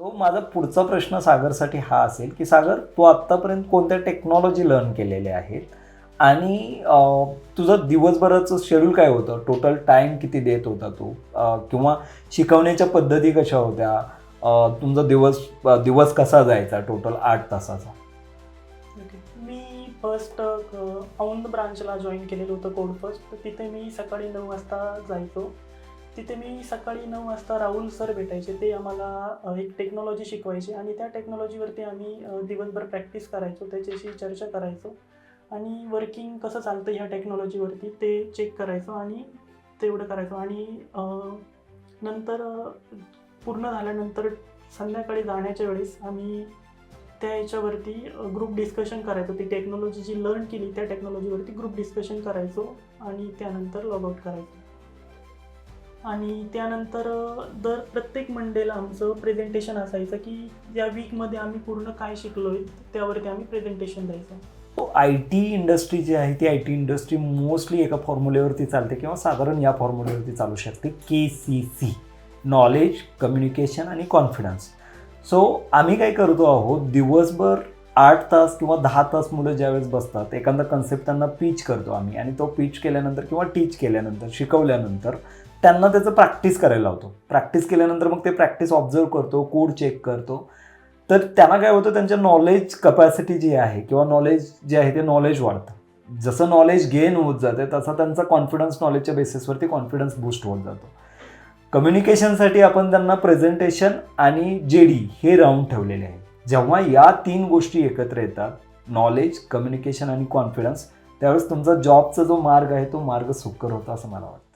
तो माझा पुढचा प्रश्न सागरसाठी हा असेल की सागर, तू आत्तापर्यंत कोणत्या टेक्नॉलॉजी लर्न केलेल्या आहेत आणि तुझं दिवसभराचं शेड्यूल काय होतं, टोटल टाईम किती देत होता तू, किंवा शिकवण्याच्या पद्धती कशा होत्या, तुमचा दिवस कसा जायचा टोटल 8 तासाचा? मी फर्स्ट औंध ब्रांचला जॉईन केलेलं होतं कोड फर्स्ट. तर तिथे मी सकाळी 9 वाजता जायचो. तिथे मी सकाळी 9 वाजता राहुल सर भेटायचे. ते आम्हाला एक टेक्नॉलॉजी शिकवायचे आणि त्या टेक्नॉलॉजीवरती आम्ही दिवसभर प्रॅक्टिस करायचो, त्याच्याशी चर्चा करायचो आणि वर्किंग कसं चालतं ह्या टेक्नॉलॉजीवरती ते चेक करायचो आणि तेवढं करायचो. आणि नंतर पूर्ण झाल्यानंतर संध्याकाळी जाण्याच्या वेळेस आम्ही त्या याच्यावरती ग्रुप डिस्कशन करायचो. ती टेक्नॉलॉजी जी लर्न केली त्या टेक्नॉलॉजीवरती ग्रुप डिस्कशन करायचो आणि त्यानंतर लॉगआउट करायचो. आणि त्यानंतर प्रत्येक मंडेला आमचं प्रेझेंटेशन असायचं की या वीकमध्ये आम्ही पूर्ण काय शिकलो आहे त्यावरती आम्ही प्रेझेंटेशन द्यायचं. आय टी इंडस्ट्री जी आहे ती आय टी इंडस्ट्री मोस्टली एका फॉर्म्युलेवरती चालते किंवा साधारण या फॉर्म्युलेवरती चालू शकते, KCC, नॉलेज, कम्युनिकेशन आणि कॉन्फिडन्स. सो आम्ही काय करतो आहोत, दिवसभर 8 तास किंवा 10 तास मुलं ज्यावेळेस बसतात, एखादा कन्सेप्ट त्यांना पीच करतो आम्ही आणि तो पीच केल्यानंतर किंवा टीच केल्यानंतर, शिकवल्यानंतर त्यांना त्याचं प्रॅक्टिस करायला लावतो. प्रॅक्टिस केल्यानंतर मग ते प्रॅक्टिस ऑब्झर्व करतो, कोड चेक करतो. तर त्यांना काय होतं, त्यांच्या नॉलेज कपॅसिटी जी आहे किंवा नॉलेज जे आहे ते नॉलेज वाढतं. जसं नॉलेज गेन होत जाते तसा त्यांचा कॉन्फिडन्स, नॉलेजच्या बेसिसवरती कॉन्फिडन्स बूस्ट होत जातो. कम्युनिकेशनसाठी आपण त्यांना प्रेझेंटेशन आणि JD हे राऊंड ठेवलेले आहे. जेव्हा या 3 गोष्टी एकत्र येतात, नॉलेज, कम्युनिकेशन आणि कॉन्फिडन्स, त्यावेळेस तुमचा जॉबचा जो मार्ग आहे तो मार्ग सुकर होता असं मला वाटतं.